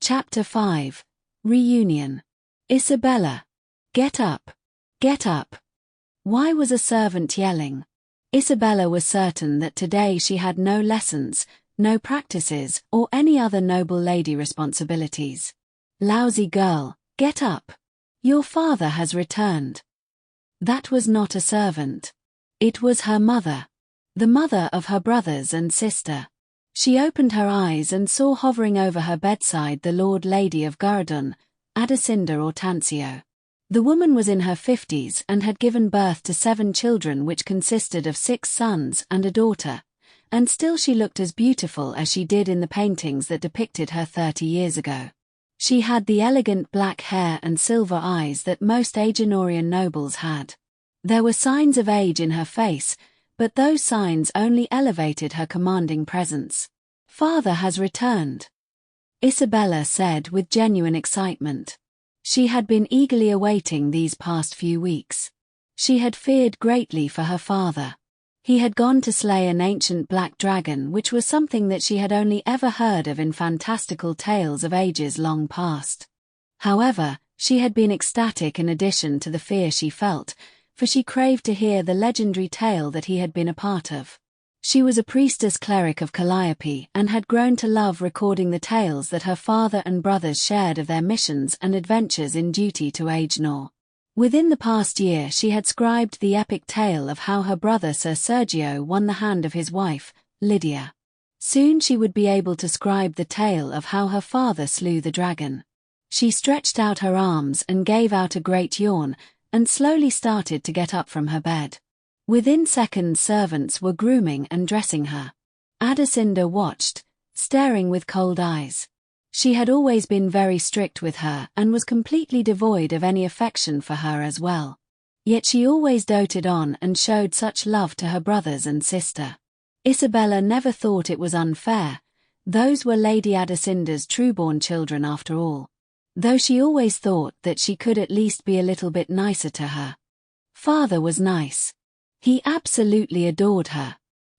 Chapter 5. Reunion. Isabella. Get up. Get up. Why was a servant yelling? Isabella was certain that today she had no lessons, no practices, or any other noble lady responsibilities. Lousy girl, get up. Your father has returned. That was not a servant. It was her mother. The mother of her brothers and sister. She opened her eyes and saw hovering over her bedside the Lord Lady of Gurridon, Adesinda Ortancio. The woman was in her 50s and had given birth to 7 children, which consisted of 6 sons and a daughter, and still she looked as beautiful as she did in the paintings that depicted her 30 years ago. She had the elegant black hair and silver eyes that most Agenorian nobles had. There were signs of age in her face, but those signs only elevated her commanding presence. Father has returned, Isabella said with genuine excitement. She had been eagerly awaiting these past few weeks. She had feared greatly for her father. He had gone to slay an ancient black dragon, which was something that she had only ever heard of in fantastical tales of ages long past. However, she had been ecstatic in addition to the fear she felt, for she craved to hear the legendary tale that he had been a part of. She was a priestess cleric of Calliope and had grown to love recording the tales that her father and brothers shared of their missions and adventures in duty to Agenor. Within the past year she had scribed the epic tale of how her brother Sir Sergio won the hand of his wife, Lydia. Soon she would be able to scribe the tale of how her father slew the dragon. She stretched out her arms and gave out a great yawn, and slowly started to get up from her bed. Within seconds servants were grooming and dressing her. Adesinda watched, staring with cold eyes. She had always been very strict with her and was completely devoid of any affection for her as well. Yet she always doted on and showed such love to her brothers and sister. Isabella never thought it was unfair. Those were Lady Adesinda's true-born children after all. Though she always thought that she could at least be a little bit nicer to her. Father was nice. He absolutely adored her.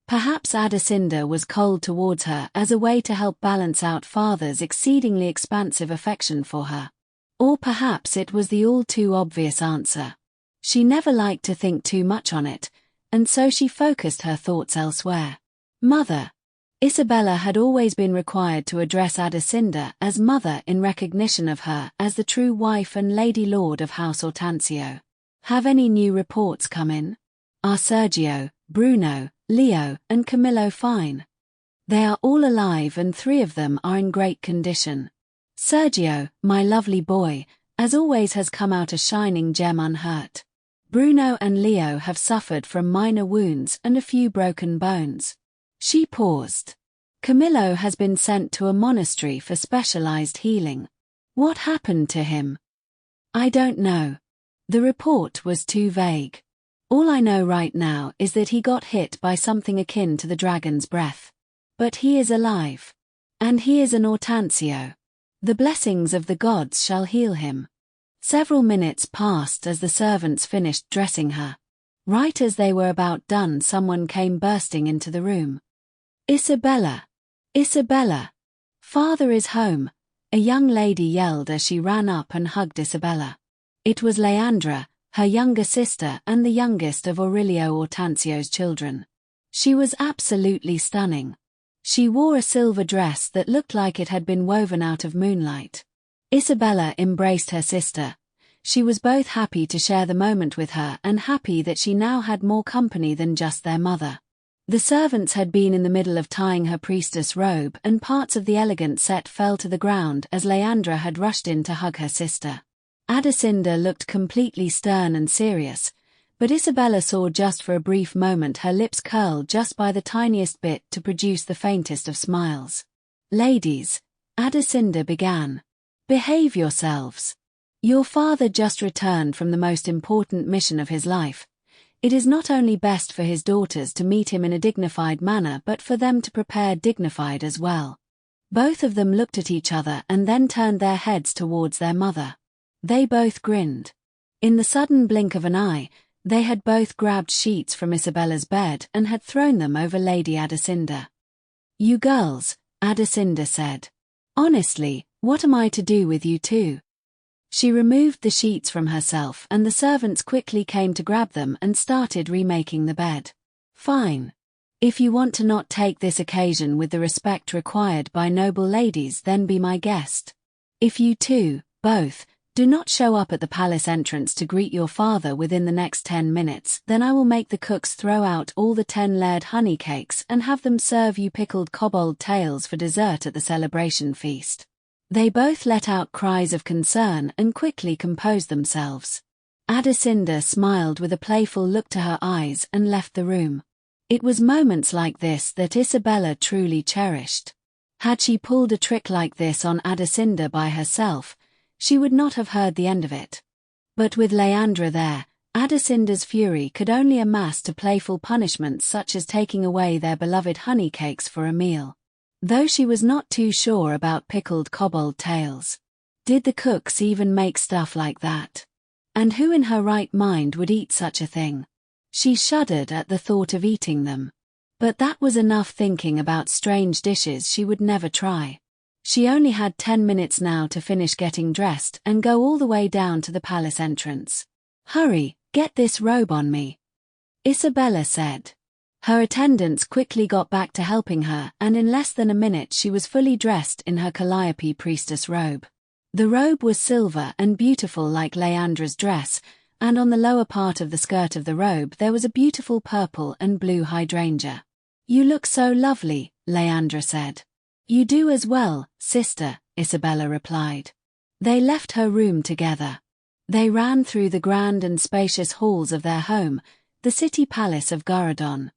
Perhaps Adesinda was cold towards her as a way to help balance out father's exceedingly expansive affection for her. Or perhaps it was the all-too-obvious answer. She never liked to think too much on it, and so she focused her thoughts elsewhere. Mother. Isabella had always been required to address Adesinda as mother in recognition of her as the true wife and Lady Lord of House Ortancio. Have any new reports come in? Are Sergio, Bruno, Leo, and Camillo fine? They are all alive and 3 of them are in great condition. Sergio, my lovely boy, as always has come out a shining gem unhurt. Bruno and Leo have suffered from minor wounds and a few broken bones. She paused. Camillo has been sent to a monastery for specialized healing. What happened to him? I don't know. The report was too vague. All I know right now is that he got hit by something akin to the dragon's breath. But he is alive. And he is an Ortancio. The blessings of the gods shall heal him. Several minutes passed as the servants finished dressing her. Right as they were about done, someone came bursting into the room. Isabella! Isabella! Father is home, a young lady yelled as she ran up and hugged Isabella. It was Leandra, her younger sister and the youngest of Aurelio Ortancio's children. She was absolutely stunning. She wore a silver dress that looked like it had been woven out of moonlight. Isabella embraced her sister. She was both happy to share the moment with her and happy that she now had more company than just their mother. The servants had been in the middle of tying her priestess robe and parts of the elegant set fell to the ground as Leandra had rushed in to hug her sister. Adesinda looked completely stern and serious, but Isabella saw just for a brief moment her lips curl just by the tiniest bit to produce the faintest of smiles. Ladies, Adesinda began. Behave yourselves. Your father just returned from the most important mission of his life. It is not only best for his daughters to meet him in a dignified manner but for them to prepare dignified as well. Both of them looked at each other and then turned their heads towards their mother. They both grinned. In the sudden blink of an eye, they had both grabbed sheets from Isabella's bed and had thrown them over Lady Adesinda. You girls, Adesinda said. Honestly, What am I to do with you two? She removed the sheets from herself and the servants quickly came to grab them and started remaking the bed. Fine. If you want to not take this occasion with the respect required by noble ladies, then be my guest. If you two, both, do not show up at the palace entrance to greet your father within the next 10 minutes, then I will make the cooks throw out all the 10 layered honey cakes and have them serve you pickled kobold tails for dessert at the celebration feast. They both let out cries of concern and quickly composed themselves. Adesinda smiled with a playful look to her eyes and left the room. It was moments like this that Isabella truly cherished. Had she pulled a trick like this on Adesinda by herself, she would not have heard the end of it. But with Leandra there, Adesinda's fury could only amass to playful punishments such as taking away their beloved honey cakes for a meal. Though she was not too sure about pickled kobold tails. Did the cooks even make stuff like that? And who in her right mind would eat such a thing? She shuddered at the thought of eating them. But that was enough thinking about strange dishes she would never try. She only had 10 minutes now to finish getting dressed and go all the way down to the palace entrance. Hurry, get this robe on me, Isabella said. Her attendants quickly got back to helping her, and in less than a minute she was fully dressed in her Calliope priestess robe. The robe was silver and beautiful like Leandra's dress, and on the lower part of the skirt of the robe there was a beautiful purple and blue hydrangea. You look so lovely, Leandra said. You do as well, sister, Isabella replied. They left her room together. They ran through the grand and spacious halls of their home, the city palace of Gurudon.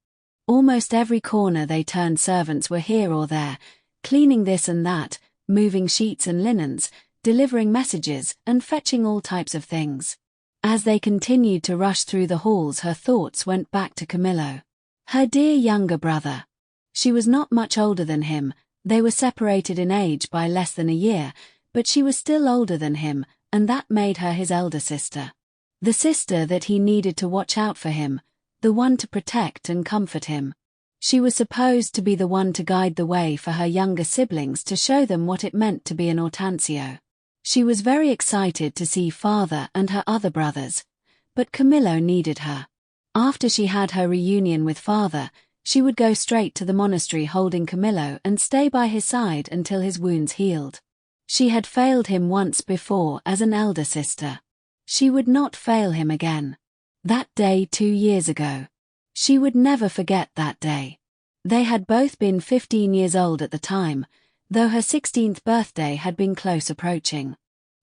Almost every corner they turned, servants were here or there, cleaning this and that, moving sheets and linens, delivering messages, and fetching all types of things. As they continued to rush through the halls, her thoughts went back to Camillo. Her dear younger brother. She was not much older than him, they were separated in age by less than a year, but she was still older than him, and that made her his elder sister. The sister that he needed to watch out for him, the one to protect and comfort him. She was supposed to be the one to guide the way for her younger siblings, to show them what it meant to be an Hortensio. She was very excited to see father and her other brothers, but Camillo needed her. After she had her reunion with father, she would go straight to the monastery holding Camillo and stay by his side until his wounds healed. She had failed him once before as an elder sister. She would not fail him again. That day 2 years ago. She would never forget that day. They had both been 15 years old at the time, though her 16th birthday had been close approaching.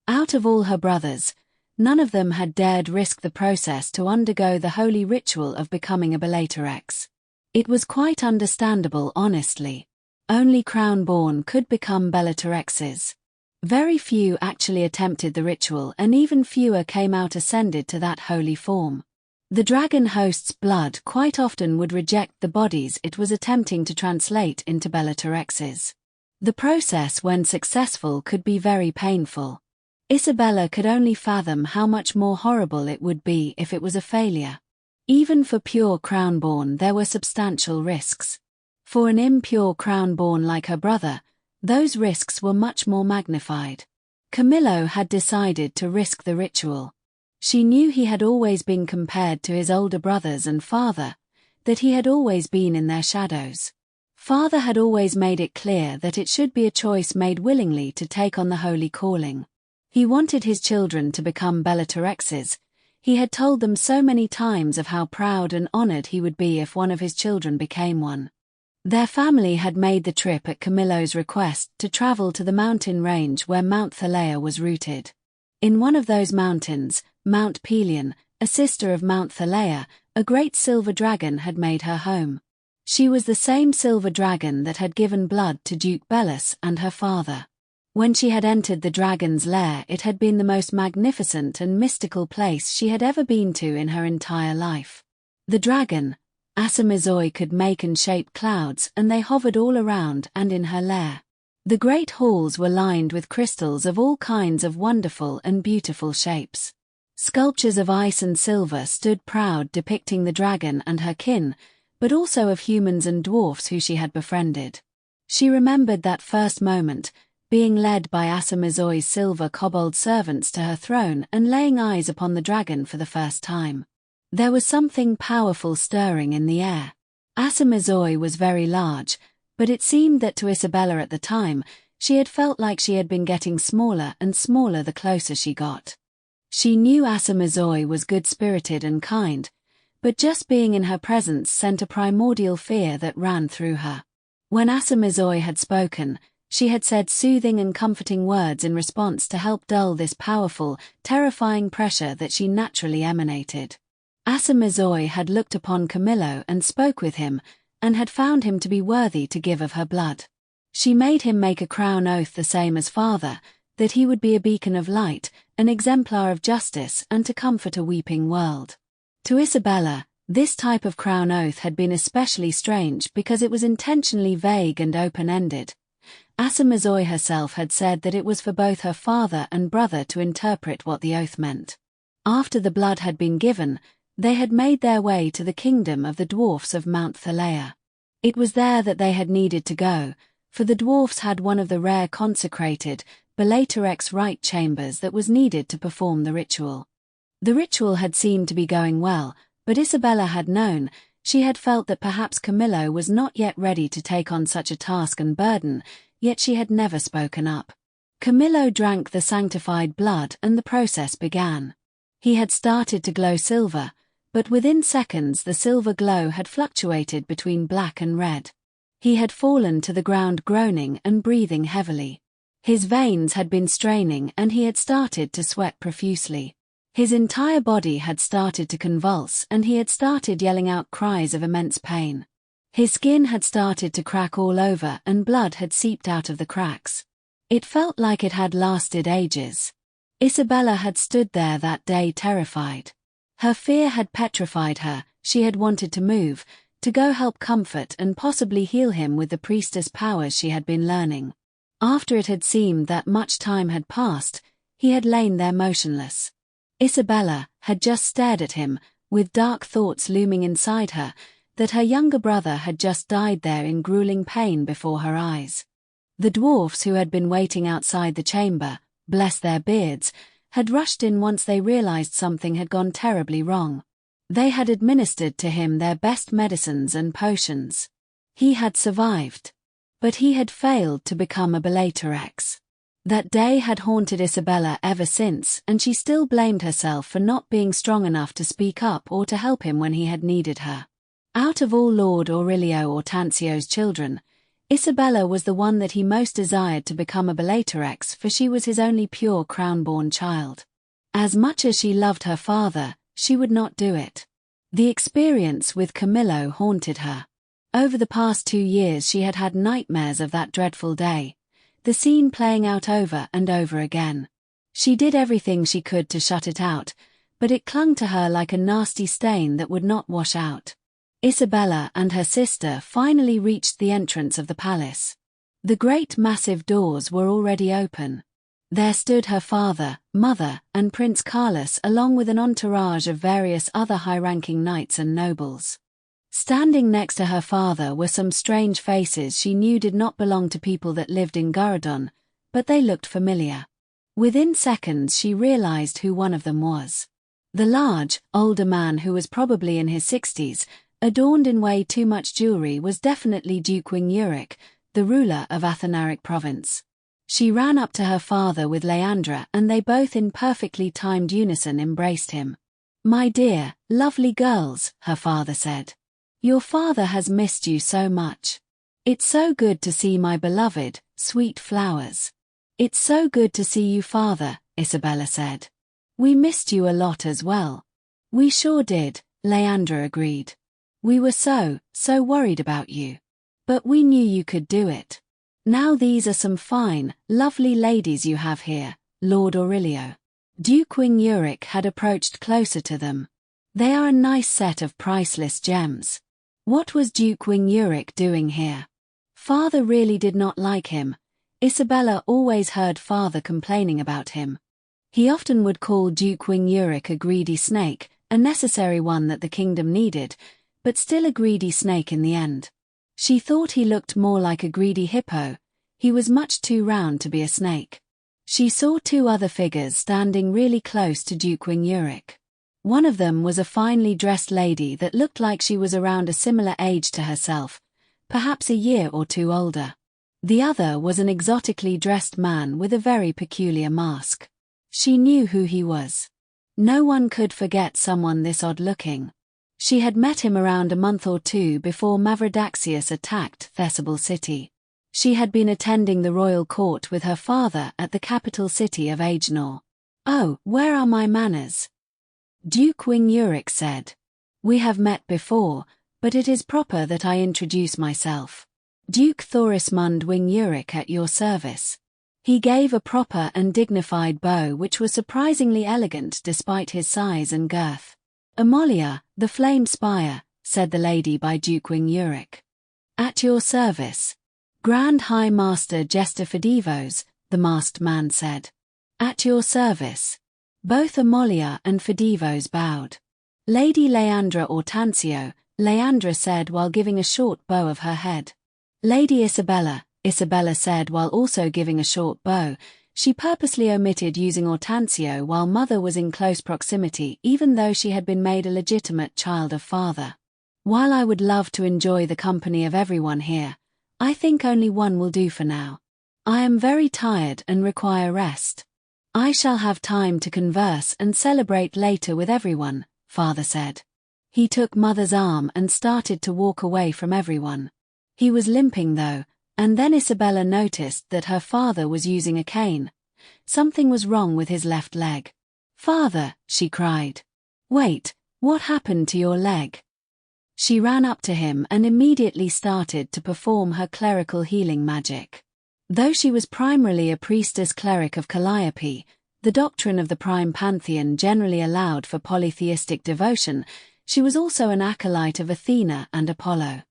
Out of all her brothers, none of them had dared risk the process to undergo the holy ritual of becoming a Bellatrix. It was quite understandable, honestly. Only crown-born could become Bellatrixes. Very few actually attempted the ritual, and even fewer came out ascended to that holy form. The dragon host's blood quite often would reject the bodies it was attempting to translate into Bellatrixes. The process, when successful, could be very painful. Isabella could only fathom how much more horrible it would be if it was a failure. Even for pure crown-born there were substantial risks. For an impure crown-born like her brother, those risks were much more magnified. Camillo had decided to risk the ritual. She knew he had always been compared to his older brothers and father, that he had always been in their shadows. Father had always made it clear that it should be a choice made willingly to take on the holy calling. He wanted his children to become Bellatrixes. He had told them so many times of how proud and honored he would be if one of his children became one. Their family had made the trip at Camillo's request to travel to the mountain range where Mount Thalea was rooted. In one of those mountains, Mount Pelion, a sister of Mount Thalea, a great silver dragon had made her home. She was the same silver dragon that had given blood to Duke Belus and her father. When she had entered the dragon's lair, it had been the most magnificent and mystical place she had ever been to in her entire life. The dragon, Asamizoi, could make and shape clouds, and they hovered all around and in her lair. The great halls were lined with crystals of all kinds of wonderful and beautiful shapes. Sculptures of ice and silver stood proud, depicting the dragon and her kin, but also of humans and dwarfs who she had befriended. She remembered that first moment, being led by Asamizoi's silver kobold servants to her throne and laying eyes upon the dragon for the first time. There was something powerful stirring in the air. Asamizoi was very large, but it seemed that to Isabella at the time, she had felt like she had been getting smaller and smaller the closer she got. She knew Asamizoi was good-spirited and kind, but just being in her presence sent a primordial fear that ran through her. When Asamizoi had spoken, she had said soothing and comforting words in response to help dull this powerful, terrifying pressure that she naturally emanated. Asamizoi had looked upon Camillo and spoke with him, and had found him to be worthy to give of her blood. She made him make a crown oath the same as father, that he would be a beacon of light, an exemplar of justice, and to comfort a weeping world. To Isabella, this type of crown oath had been especially strange because it was intentionally vague and open-ended. Asamizoi herself had said that it was for both her father and brother to interpret what the oath meant. After the blood had been given, they had made their way to the kingdom of the dwarfs of Mount Thalea. It was there that they had needed to go, for the dwarfs had one of the rare consecrated, Bellatrix rite chambers that was needed to perform the ritual. The ritual had seemed to be going well, but Isabella had known, she had felt that perhaps Camillo was not yet ready to take on such a task and burden, yet she had never spoken up. Camillo drank the sanctified blood and the process began. He had started to glow silver, but within seconds the silver glow had fluctuated between black and red. He had fallen to the ground groaning and breathing heavily. His veins had been straining and he had started to sweat profusely. His entire body had started to convulse and he had started yelling out cries of immense pain. His skin had started to crack all over and blood had seeped out of the cracks. It felt like it had lasted ages. Isabella had stood there that day terrified. Her fear had petrified her, she had wanted to move, to go help comfort and possibly heal him with the priestess powers she had been learning. After it had seemed that much time had passed, he had lain there motionless. Isabella had just stared at him, with dark thoughts looming inside her, that her younger brother had just died there in grueling pain before her eyes. The dwarfs who had been waiting outside the chamber, bless their beards, had rushed in once they realized something had gone terribly wrong. They had administered to him their best medicines and potions. He had survived. But he had failed to become a Bellatrix. That day had haunted Isabella ever since, and she still blamed herself for not being strong enough to speak up or to help him when he had needed her. Out of all Lord Aurelio Hortensio's children, Isabella was the one that he most desired to become a Bellatrix, for she was his only pure crown-born child. As much as she loved her father, she would not do it. The experience with Camillo haunted her. Over the past 2 years she had had nightmares of that dreadful day, the scene playing out over and over again. She did everything she could to shut it out, but it clung to her like a nasty stain that would not wash out. Isabella and her sister finally reached the entrance of the palace. The great massive doors were already open. There stood her father, mother, and Prince Carlos along with an entourage of various other high-ranking knights and nobles. Standing next to her father were some strange faces she knew did not belong to people that lived in Gurudon, but they looked familiar. Within seconds she realized who one of them was. The large, older man who was probably in his 60s, adorned in way too much jewelry, was definitely Duke Winguric, the ruler of Athanaric province. She ran up to her father with Leandra and they both in perfectly timed unison embraced him. "My dear, lovely girls," her father said. "Your father has missed you so much. It's so good to see my beloved, sweet flowers." "It's so good to see you, father," Isabella said. "We missed you a lot as well." "We sure did," Leandra agreed. "We were so worried about you. But we knew you could do it. Now these are some fine, lovely ladies you have here, Lord Aurelio." Duke Winguric had approached closer to them. "They are a nice set of priceless gems." What was Duke Winguric doing here? Father really did not like him. Isabella always heard father complaining about him. He often would call Duke Winguric a greedy snake, a necessary one that the kingdom needed, but still a greedy snake in the end. She thought he looked more like a greedy hippo. He was much too round to be a snake. She saw two other figures standing really close to Duke Winguric. One of them was a finely dressed lady that looked like she was around a similar age to herself, perhaps a year or two older. The other was an exotically dressed man with a very peculiar mask. She knew who he was. No one could forget someone this odd-looking. She had met him around a month or two before Mavrodaxius attacked Thesable city. She had been attending the royal court with her father at the capital city of Agenor. "Oh, where are my manners?" Duke Winguric said. "We have met before, but it is proper that I introduce myself. Duke Thorismund Winguric at your service." He gave a proper and dignified bow which was surprisingly elegant despite his size and girth. "Amolia, the flame spire," said the lady by Duke Winguric. "At your service." "Grand High Master Jester Fidivos," the masked man said. "At your service." Both Amolia and Fidivos bowed. "Lady Leandra Hortensio," Leandra said while giving a short bow of her head. "Lady Isabella," Isabella said while also giving a short bow. She purposely omitted using Hortensio while mother was in close proximity, even though she had been made a legitimate child of father. "While I would love to enjoy the company of everyone here, I think only one will do for now. I am very tired and require rest. I shall have time to converse and celebrate later with everyone," father said. He took mother's arm and started to walk away from everyone. He was limping though, and then Isabella noticed that her father was using a cane. Something was wrong with his left leg. "Father," she cried. "Wait, what happened to your leg?" She ran up to him and immediately started to perform her clerical healing magic. Though she was primarily a priestess cleric of Calliope, the doctrine of the prime pantheon generally allowed for polytheistic devotion, she was also an acolyte of Athena and Apollo.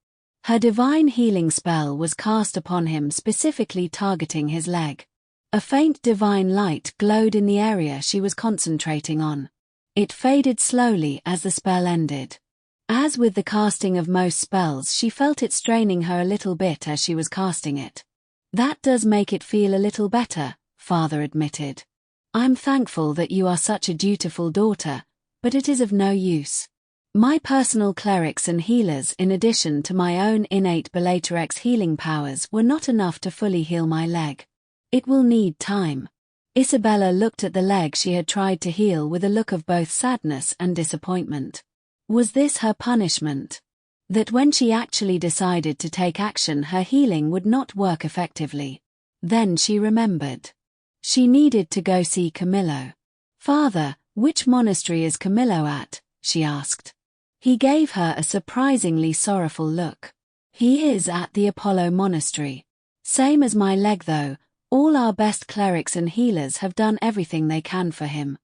Her divine healing spell was cast upon him, specifically targeting his leg. A faint divine light glowed in the area she was concentrating on. It faded slowly as the spell ended. As with the casting of most spells, she felt it straining her a little bit as she was casting it. "That does make it feel a little better," father admitted. "I'm thankful that you are such a dutiful daughter, but it is of no use. My personal clerics and healers, in addition to my own innate Bellatrix healing powers, were not enough to fully heal my leg. It will need time." Isabella looked at the leg she had tried to heal with a look of both sadness and disappointment. Was this her punishment? That when she actually decided to take action, her healing would not work effectively? Then she remembered. She needed to go see Camillo. "Father, which monastery is Camillo at?" she asked. He gave her a surprisingly sorrowful look. "He is at the Apollo Monastery. Same as my leg though, all our best clerics and healers have done everything they can for him.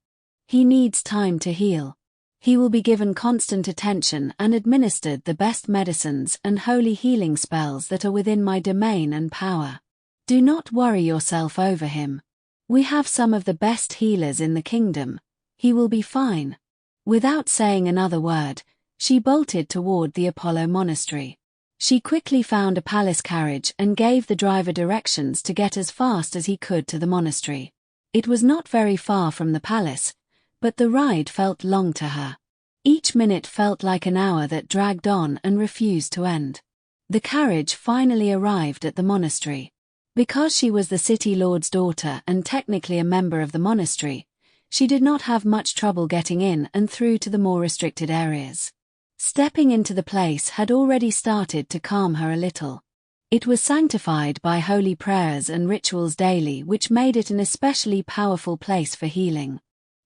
He needs time to heal. He will be given constant attention and administered the best medicines and holy healing spells that are within my domain and power. Do not worry yourself over him. We have some of the best healers in the kingdom. He will be fine." Without saying another word, she bolted toward the Apollo Monastery. She quickly found a palace carriage and gave the driver directions to get as fast as he could to the monastery. It was not very far from the palace, but the ride felt long to her. Each minute felt like an hour that dragged on and refused to end. The carriage finally arrived at the monastery. Because she was the city lord's daughter and technically a member of the monastery, she did not have much trouble getting in and through to the more restricted areas. Stepping into the place had already started to calm her a little. It was sanctified by holy prayers and rituals daily, which made it an especially powerful place for healing.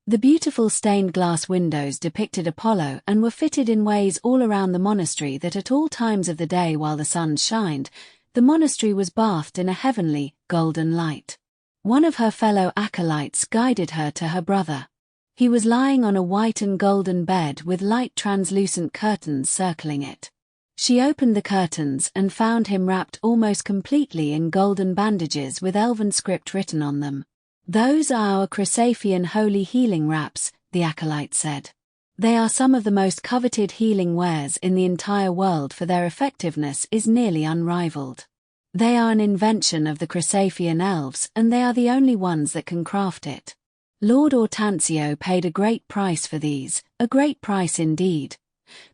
The beautiful stained glass windows depicted Apollo and were fitted in ways all around the monastery that at all times of the day while the sun shined, the monastery was bathed in a heavenly, golden light. One of her fellow acolytes guided her to her brother. He was lying on a white and golden bed with light translucent curtains circling it. She opened the curtains and found him wrapped almost completely in golden bandages with elven script written on them. "Those are our Chrysafian holy healing wraps," the acolyte said. "They are some of the most coveted healing wares in the entire world, for their effectiveness is nearly unrivaled." They are an invention of the Chrysafian elves, and they are the only ones that can craft it. Lord Hortensio paid a great price for these, a great price indeed.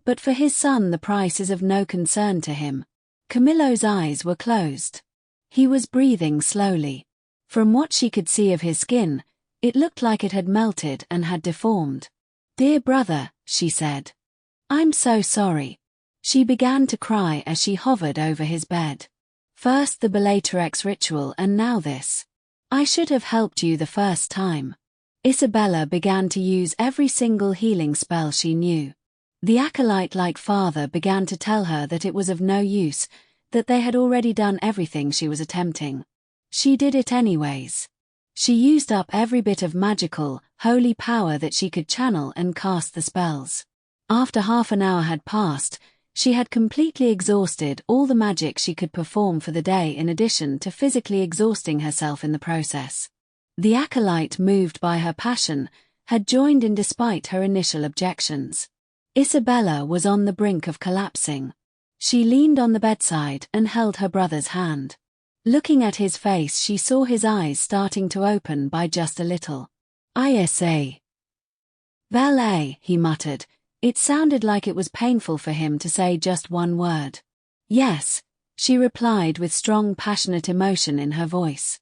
But for his son the price is of no concern to him. Camillo's eyes were closed. He was breathing slowly. From what she could see of his skin, it looked like it had melted and had deformed. "Dear brother," she said. "I'm so sorry." She began to cry as she hovered over his bed. First the Bellatrix ritual and now this. I should have helped you the first time. Isabella began to use every single healing spell she knew. The acolyte-like father began to tell her that it was of no use, that they had already done everything she was attempting. She did it anyways. She used up every bit of magical, holy power that she could channel and cast the spells. After half an hour had passed, she had completely exhausted all the magic she could perform for the day in addition to physically exhausting herself in the process. The acolyte, moved by her passion, had joined in despite her initial objections. Isabella was on the brink of collapsing. She leaned on the bedside and held her brother's hand. Looking at his face, she saw his eyes starting to open by just a little. "Isa. Bella," he muttered. It sounded like it was painful for him to say just one word. "Yes," she replied with strong, passionate emotion in her voice.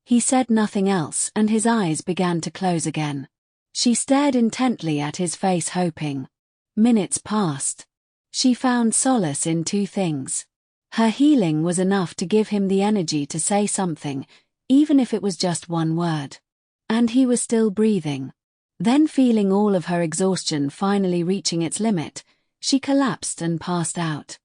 He said nothing else and his eyes began to close again. She stared intently at his face, hoping. Minutes passed. She found solace in two things. Her healing was enough to give him the energy to say something, even if it was just one word. And he was still breathing. Then, feeling all of her exhaustion finally reaching its limit, she collapsed and passed out.